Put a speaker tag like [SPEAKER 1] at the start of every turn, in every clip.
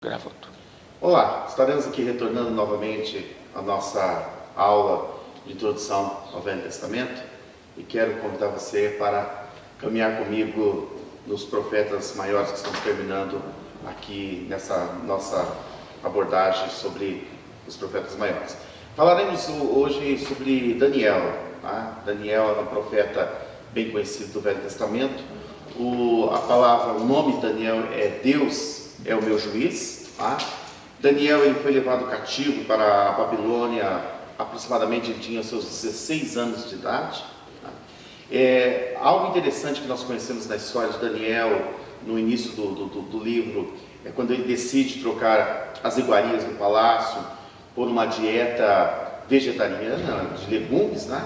[SPEAKER 1] Gravando.
[SPEAKER 2] Olá, estaremos aqui retornando novamente à nossa aula de introdução ao Velho Testamento e quero convidar você para caminhar comigo nos profetas maiores que estamos terminando aqui nessa nossa abordagem sobre os profetas maiores. Falaremos hoje sobre Daniel. Tá? Daniel é um profeta bem conhecido do Velho Testamento. O nome de Daniel é Deus é o meu juiz. Tá? Daniel ele foi levado cativo para a Babilônia, aproximadamente ele tinha seus 16 anos de idade. Tá? Algo interessante que nós conhecemos na história de Daniel, no início do livro, é quando ele decide trocar as iguarias do palácio por uma dieta vegetariana, de legumes. Né?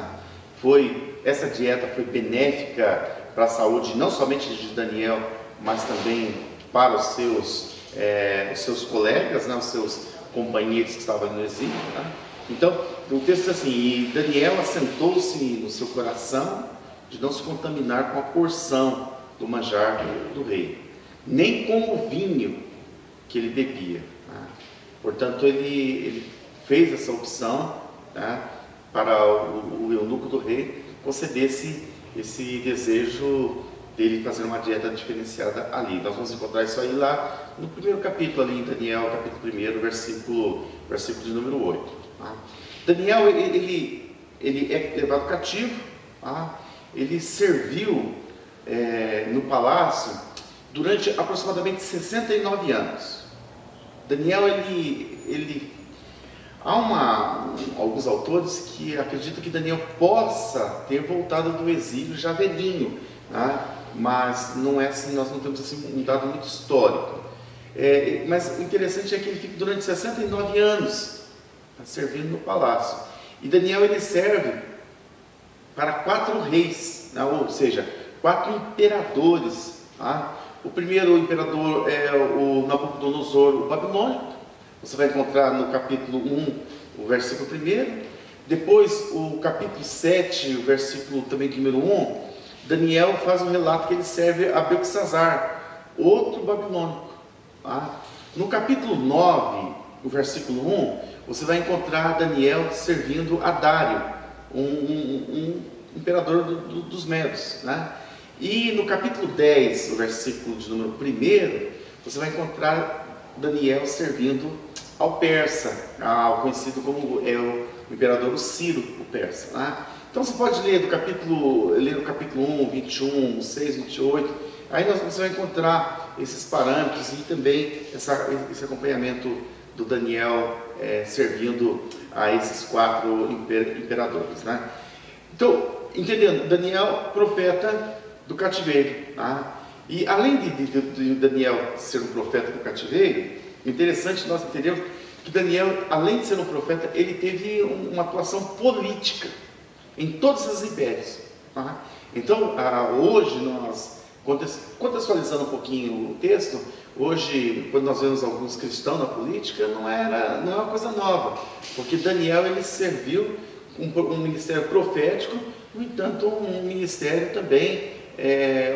[SPEAKER 2] Essa dieta foi benéfica para a saúde, não somente de Daniel, mas também para os seus colegas, né, os seus companheiros que estavam no exílio. Né? Então, o texto diz assim: e Daniel assentou-se no seu coração de não se contaminar com a porção do manjar do rei, nem com o vinho que ele bebia. Né? Portanto, ele fez essa opção, né, para o eunuco do rei conceder esse desejo dele fazer uma dieta diferenciada ali. Nós vamos encontrar isso aí lá no primeiro capítulo, ali em Daniel, capítulo 1, versículo de número 8. Tá? Daniel, ele é levado cativo, tá? Ele serviu no palácio durante aproximadamente 69 anos. Daniel, há alguns autores que acreditam que Daniel possa ter voltado do exílio já velhinho, tá? Mas não é assim, nós não temos assim um dado muito histórico. Mas o interessante é que ele fica durante 69 anos servindo no palácio. E Daniel ele serve para 4 reis, né? Ou seja, 4 imperadores. Tá? O primeiro imperador é o Nabucodonosor, o babilônico. Você vai encontrar no capítulo 1, o versículo 1. Depois, o capítulo 7, o versículo também número 1, Daniel faz um relato que ele serve a Beltesazar, outro babilônico. Tá? No capítulo 9, o versículo 1, você vai encontrar Daniel servindo a Dário, um imperador dos Medos. Né? E no capítulo 10, o versículo de número 1, você vai encontrar Daniel servindo ao persa, conhecido como o imperador Ciro, o persa. Né? Então você pode ler o capítulo 1, 21, 6, 28, aí você vai encontrar esses parâmetros e também esse acompanhamento do Daniel servindo a esses 4 imperadores. Né? Então, entendendo, Daniel, profeta do cativeiro. Tá? E além de Daniel ser um profeta do cativeiro, interessante nós entendermos que Daniel, além de ser um profeta, ele teve uma atuação política em todos os impérios. Tá? Então, hoje nós, contextualizando um pouquinho o texto, hoje, quando nós vemos alguns cristãos na política, não é uma coisa nova, porque Daniel ele serviu um ministério profético, no entanto, um ministério também,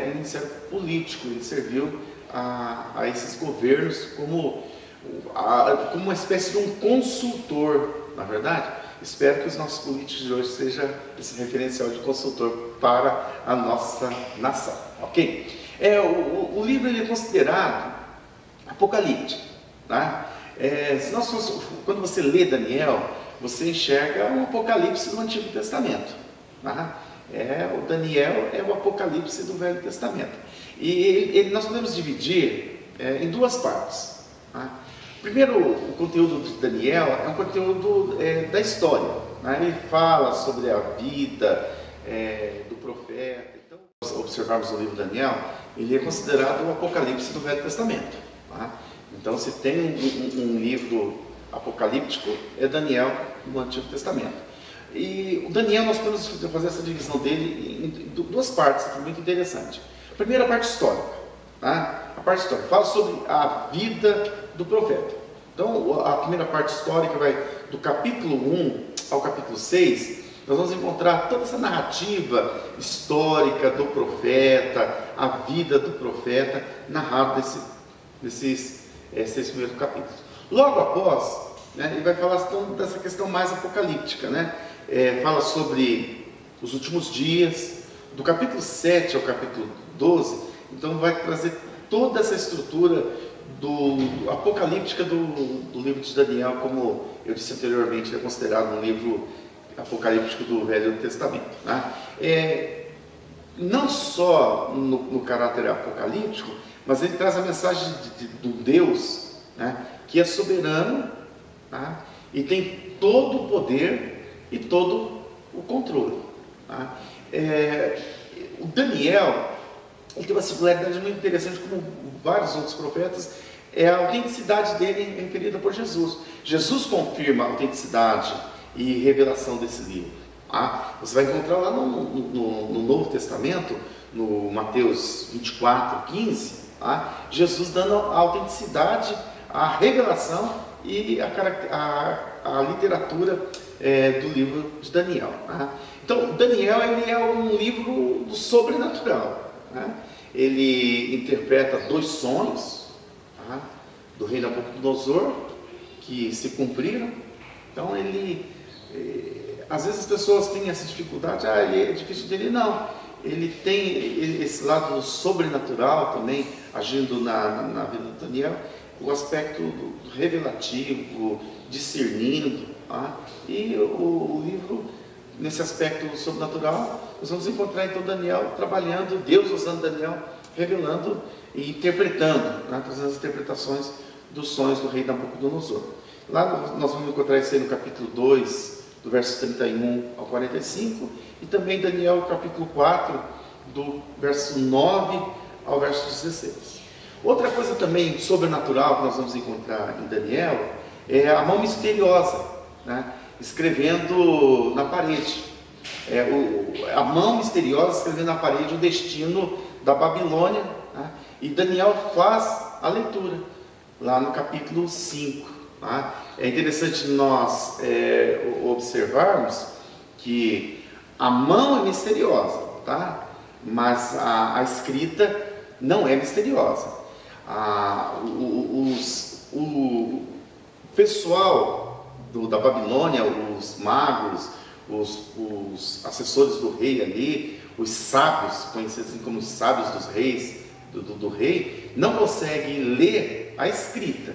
[SPEAKER 2] um ministério político. Ele serviu a esses governos como uma espécie de um consultor, na verdade. Espero que os nossos políticos de hoje sejam esse referencial de consultor para a nossa nação, ok? O livro ele é considerado apocalíptico. Tá? Quando você lê Daniel, você enxerga um apocalipse do Antigo Testamento. Tá? O Daniel é o apocalipse do Velho Testamento. E nós podemos dividir em 2 partes. Tá? Primeiro, o conteúdo de Daniel é um conteúdo da história. Né? Ele fala sobre a vida do profeta. Então, se observarmos o livro de Daniel, ele é considerado o apocalipse do Velho Testamento. Tá? Então, se tem um livro apocalíptico, é Daniel no Antigo Testamento. E o Daniel, nós podemos fazer essa divisão dele em 2 partes, que é muito interessante. A primeira parte histórica. Tá? A parte histórica fala sobre a vida do profeta. Então, a primeira parte histórica vai do capítulo 1 ao capítulo 6. Nós vamos encontrar toda essa narrativa histórica do profeta, a vida do profeta, narrada nesses esses primeiros capítulos. Logo após, né, ele vai falar então, dessa questão mais apocalíptica, né? Fala sobre os últimos dias, do capítulo 7 ao capítulo 12, então vai trazer toda essa estrutura apocalíptica do livro de Daniel, como eu disse anteriormente, é considerado um livro apocalíptico do Velho Testamento, né? Não só no caráter apocalíptico, mas ele traz a mensagem do Deus, né, que é soberano, tá, e tem todo o poder e todo o controle, tá? O Daniel, ele tem uma singularidade muito interessante, como vários outros profetas, a autenticidade dele é referida por Jesus. Jesus confirma a autenticidade e revelação desse livro. Você vai encontrar lá no Novo Testamento, no Mateus 24, 15, Jesus dando a autenticidade, a revelação e a literatura do livro de Daniel. Então, Daniel ele é um livro do sobrenatural. Ele interpreta 2 sonhos do rei Nabucodonosor que se cumpriram. Então, às vezes as pessoas têm essa dificuldade, é difícil dele, não. Ele tem esse lado sobrenatural também, agindo na vida de Daniel, o aspecto revelativo, discernindo, e o livro, nesse aspecto sobrenatural, nós vamos encontrar então Daniel trabalhando, Deus usando Daniel, revelando e interpretando, trazendo as interpretações dos sonhos do rei Nabucodonosor. Lá nós vamos encontrar isso aí no capítulo 2, do verso 31 ao 45, e também Daniel capítulo 4, do verso 9 ao verso 16. Outra coisa também sobrenatural que nós vamos encontrar em Daniel é a mão misteriosa, né, escrevendo na parede. A mão misteriosa escrevendo na parede o destino da Babilônia, né, e Daniel faz a leitura, lá no capítulo 5. É interessante nós observarmos que a mão é misteriosa, mas a escrita não é misteriosa. O pessoal da Babilônia, os magos, os assessores do rei ali, os sábios, conhecidos assim como os sábios dos reis, do rei, não conseguem ler a escrita,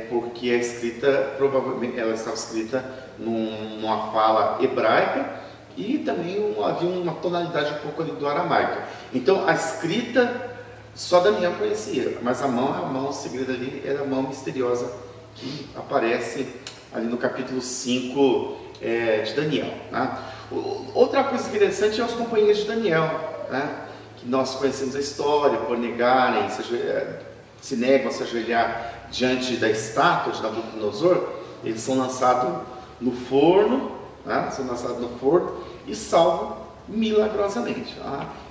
[SPEAKER 2] porque a escrita, provavelmente, ela estava escrita numa fala hebraica e também havia uma tonalidade um pouco ali do aramaico. Então, a escrita só Daniel conhecia, mas a mão segredada ali era a mão misteriosa que aparece ali no capítulo 5 de Daniel. Outra coisa interessante é os companheiros de Daniel, que nós conhecemos a história, por negarem, se negam a se ajoelhar diante da estátua de Nabucodonosor. Eles são lançados no forno, e salvam milagrosamente.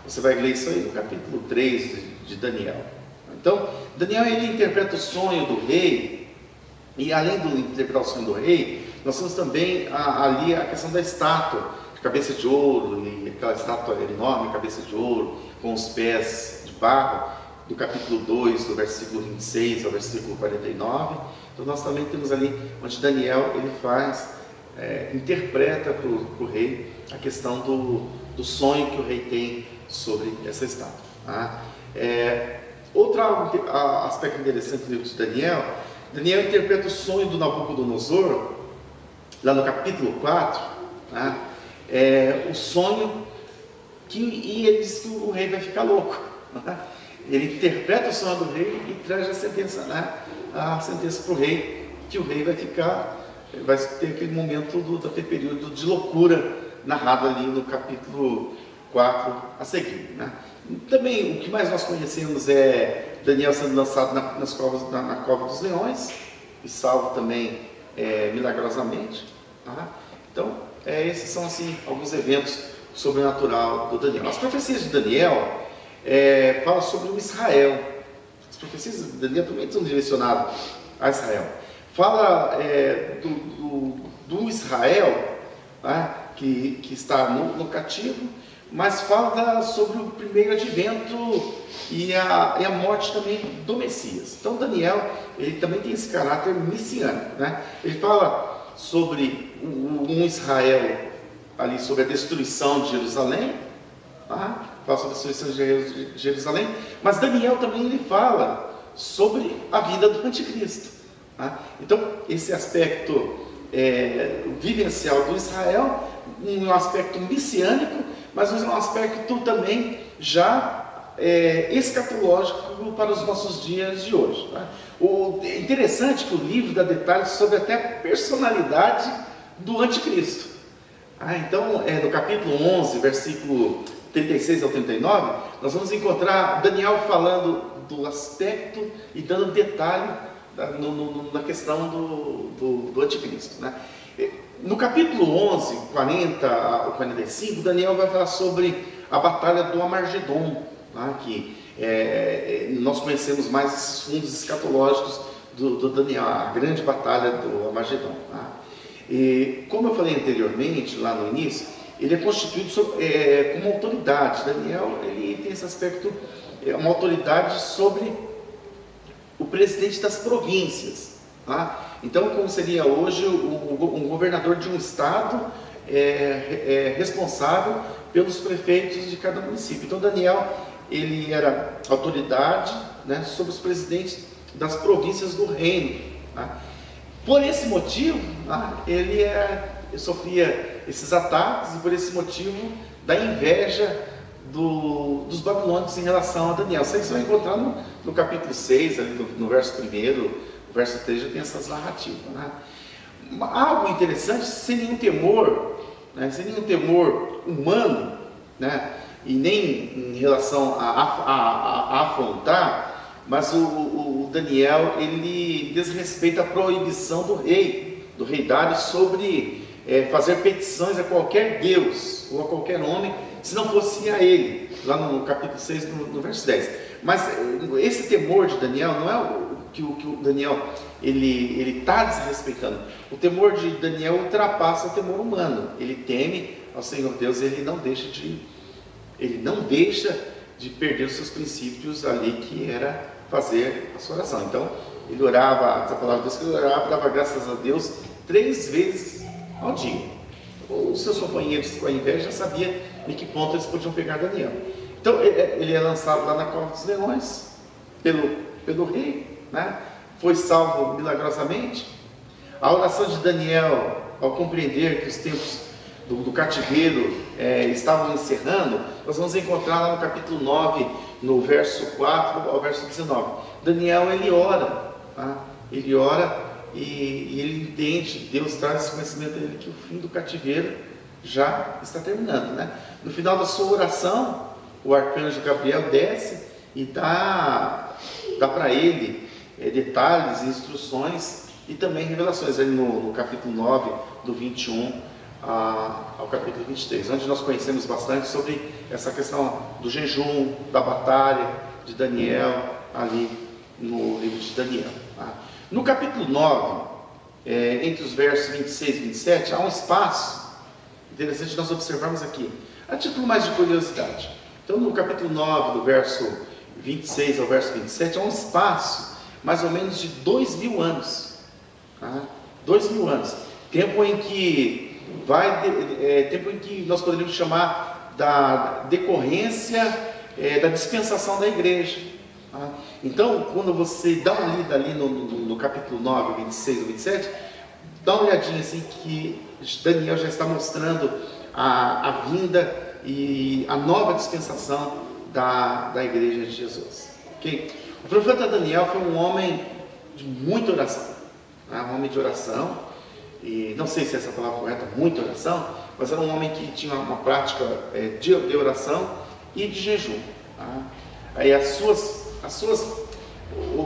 [SPEAKER 2] Você vai ler isso aí no capítulo 3 de Daniel. Então, Daniel ele interpreta o sonho do rei, e além de interpretar o sonho do rei, nós temos também ali a questão da estátua, de cabeça de ouro, e aquela estátua enorme, cabeça de ouro, com os pés de barro, do capítulo 2, do versículo 26 ao versículo 49. Então nós também temos ali onde Daniel ele interpreta para o rei a questão do sonho que o rei tem sobre essa estátua. Outro aspecto interessante do livro de Daniel interpreta o sonho do Nabucodonosor, lá no capítulo 4, o sonho e ele diz que o rei vai ficar louco. Ele interpreta o sonho do rei e traz a sentença para o rei, que o rei vai ter aquele momento daquele período de loucura narrado ali no capítulo 4 a seguir. Também o que mais nós conhecemos é Daniel sendo lançado na cova dos leões e salvo também milagrosamente. Então, esses são assim alguns eventos sobrenatural do Daniel. As profecias de Daniel falam sobre o Israel. As profecias de Daniel também são direcionadas a Israel. Fala do Israel, que está no cativo, mas fala sobre o primeiro advento e a morte também do Messias. Então Daniel, ele também tem esse caráter messiânico, né? Ele fala sobre um Israel, ali sobre a destruição de Jerusalém, tá? Fala sobre a destruição de Jerusalém, mas Daniel também ele fala sobre a vinda do anticristo, tá? Então esse aspecto vivencial do Israel, um aspecto messiânico, mas um aspecto também já escatológico para os nossos dias de hoje, tá? É interessante que o livro dá detalhes sobre até a personalidade do anticristo. Então, no capítulo 11, versículo 36 ao 39, nós vamos encontrar Daniel falando do aspecto e dando detalhe na questão do anticristo, né? No capítulo 11, 40 ao 45, Daniel vai falar sobre a batalha do Armagedon, tá? Que nós conhecemos mais esses fundos escatológicos do Daniel, a grande batalha do Armagedon, tá? E, como eu falei anteriormente, lá no início, ele é constituído como autoridade. Daniel, ele tem esse aspecto, uma autoridade sobre o presidente das províncias, tá? Então, como seria hoje um governador de um estado responsável pelos prefeitos de cada município. Então, Daniel, ele era autoridade, né, sobre os presidentes das províncias do reino, tá? Por esse motivo, ele sofria esses ataques, e por esse motivo da inveja dos babilônicos em relação a Daniel. Você vai encontrar no capítulo 6, ali no verso 1, no verso 3, já tem essas narrativas, né? Algo interessante, sem nenhum temor, né, sem nenhum temor humano, né, e nem em relação a afrontar, mas o Daniel, ele desrespeita a proibição do rei Dário sobre fazer petições a qualquer Deus ou a qualquer homem, se não fosse a ele, lá no capítulo 6, no verso 10. Mas esse temor de Daniel não é o que o Daniel ele está desrespeitando. O temor de Daniel ultrapassa o temor humano. Ele teme ao Senhor Deus, ele não deixa de perder os seus princípios ali, que era fazer a sua oração. Então, ele orava, a palavra de Deus, que ele orava, dava graças a Deus 3 vezes ao dia. Os seus companheiros com a inveja já sabiam em que ponto eles podiam pegar Daniel. Então, ele é lançado lá na cova dos leões pelo rei, né? Foi salvo milagrosamente. A oração de Daniel, ao compreender que os tempos do cativeiro estavam encerrando, nós vamos encontrar lá no capítulo 9, no verso 4 ao verso 19. Daniel, ele ora, tá? Ele ora e ele entende, Deus traz esse conhecimento dele, que o fim do cativeiro já está terminando, né? No final da sua oração, o arcanjo Gabriel desce e dá para ele detalhes, instruções e também revelações, ali no capítulo 9, do 21 ao capítulo 23, onde nós conhecemos bastante sobre essa questão do jejum, da batalha de Daniel, ali no livro de Daniel, tá? No capítulo 9, entre os versos 26 e 27, há um espaço interessante nós observarmos aqui, a título mais de curiosidade. Então, no capítulo 9, do verso 26 ao verso 27, há um espaço mais ou menos de 2000 anos, tá? 2000 anos, tempo em que nós poderíamos chamar da decorrência da dispensação da igreja, tá? Então, quando você dá uma lida ali no capítulo 9, 26 ou 27, dá uma olhadinha assim, que Daniel já está mostrando a vinda e a nova dispensação da igreja de Jesus, okay? O profeta Daniel foi um homem de muita oração, tá? Um homem de oração, e não sei se essa palavra é correta, muita oração, mas era um homem que tinha uma prática de oração e de jejum, tá? Aí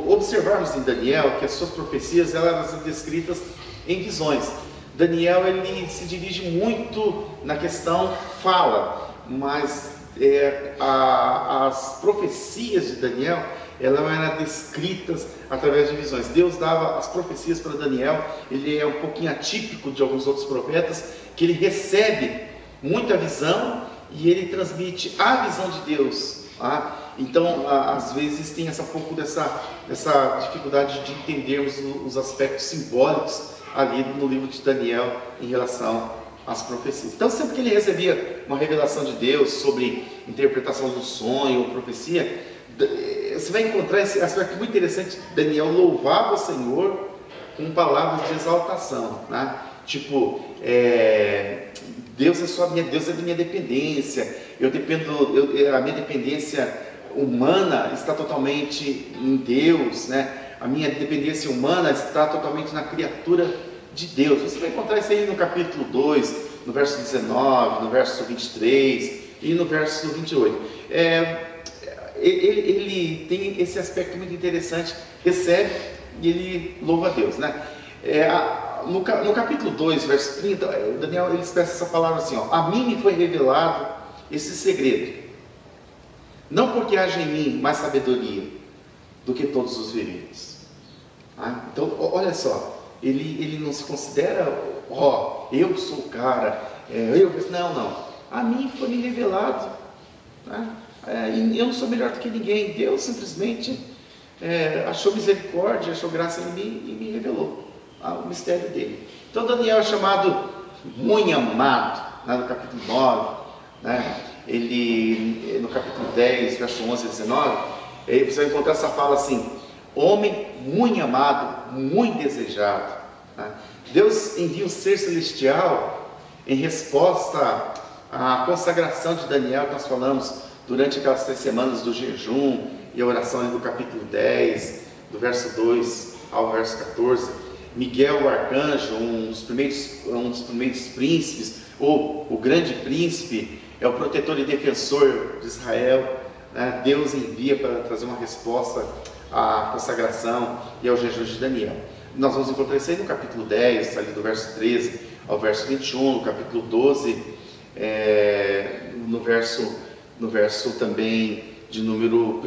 [SPEAKER 2] observarmos em Daniel que as suas profecias elas eram descritas em visões. Daniel, ele se dirige muito na questão fala, mas as profecias de Daniel elas eram descritas através de visões. Deus dava as profecias para Daniel. Ele é um pouquinho atípico de alguns outros profetas, que ele recebe muita visão e ele transmite a visão de Deus. Tá? Então, às vezes tem essa pouco dessa dificuldade de entendermos os aspectos simbólicos ali no livro de Daniel em relação às profecias. Então, sempre que ele recebia uma revelação de Deus sobre interpretação do sonho ou profecia, você vai encontrar esse aspecto muito interessante. Daniel louvava o Senhor com palavras de exaltação, né? Tipo, Deus é de minha dependência, a minha dependência humana está totalmente em Deus, né? A minha dependência humana está totalmente na criatura de Deus. Você vai encontrar isso aí no capítulo 2, no verso 19, no verso 23 e no verso 28. Ele tem esse aspecto muito interessante, recebe e ele louva a Deus, né? No capítulo 2, verso 30, Daniel ele expressa essa palavra assim, ó: a mim me foi revelado esse segredo, não porque haja em mim mais sabedoria do que todos os viventes. Então, olha só, ele não se considera, eu sou o cara, não, a mim foi me revelado, né? Eu não sou melhor do que ninguém. Deus simplesmente achou misericórdia, achou graça em mim e me revelou o mistério dele. Então Daniel é chamado muito amado, né, no capítulo 9, né? Ele, no capítulo 10, verso 11 a 19, você vai encontrar essa fala assim: homem muito amado, muito desejado, né? Deus envia um ser celestial em resposta à consagração de Daniel que nós falamos durante aquelas 3 semanas do jejum e a oração ali do capítulo 10, do verso 2 ao verso 14. Miguel, o arcanjo, um dos primeiros príncipes, ou o grande príncipe, é o protetor e defensor de Israel, né? Deus envia para trazer uma resposta à consagração e ao jejum de Daniel. Nós vamos encontrar isso aí no capítulo 10, ali do verso 13 ao verso 21, no capítulo 12, no verso também de número 1.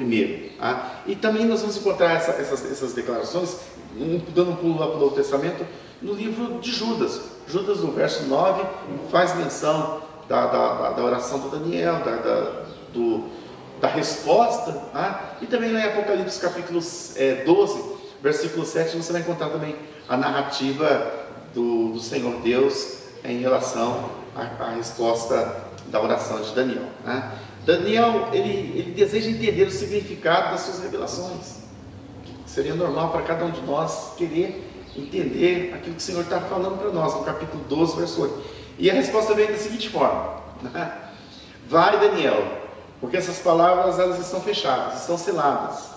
[SPEAKER 2] E também nós vamos encontrar essas declarações, dando um pulo lá para o Novo Testamento, no livro de Judas. Judas, no verso 9, faz menção da oração do Daniel, da resposta. E também lá em Apocalipse capítulo 12, versículo 7, você vai encontrar também a narrativa do Senhor Deus em relação à resposta da oração de Daniel. Daniel, ele deseja entender o significado das suas revelações. Seria normal para cada um de nós querer entender aquilo que o Senhor está falando para nós, no capítulo 12, verso 8. E a resposta vem da seguinte forma: vai, Daniel, porque essas palavras elas estão fechadas, estão seladas,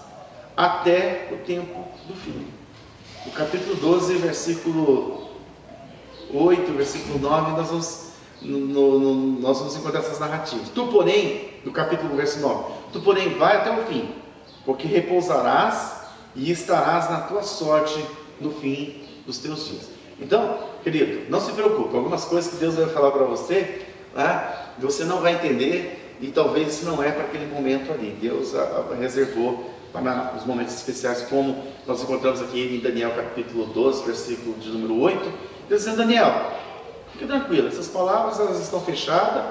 [SPEAKER 2] até o tempo do fim. No capítulo 12, versículo 8, versículo 9, nós vamos encontrar essas narrativas. Tu, porém, no capítulo verso 9, tu, porém, vai até o fim, porque repousarás e estarás na tua sorte no fim dos teus dias. Então, querido, não se preocupe, algumas coisas que Deus vai falar para você, você não vai entender, e talvez isso não é para aquele momento ali. Deus reservou para os momentos especiais, como nós encontramos aqui em Daniel capítulo 12, versículo de número 8, Deus dizendo: Daniel, fique tranquilo, essas palavras elas estão fechadas,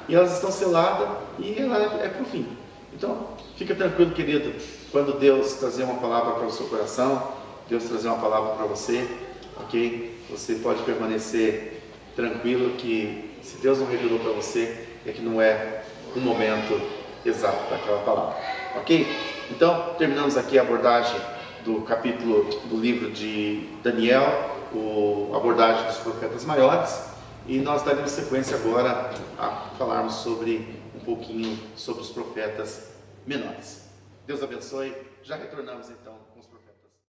[SPEAKER 2] e elas estão seladas, e ela é para o fim. Então, fica tranquilo, querido, quando Deus trazer uma palavra para o seu coração, Deus trazer uma palavra para você, ok? Você pode permanecer tranquilo que se Deus não revelou para você, é que não é o momento exato daquela palavra, ok? Então, terminamos aqui a abordagem do capítulo do livro de Daniel, a abordagem dos profetas maiores, e nós daremos sequência agora a falarmos um pouquinho sobre os profetas menores. Deus abençoe. Já retornamos então com os profetas.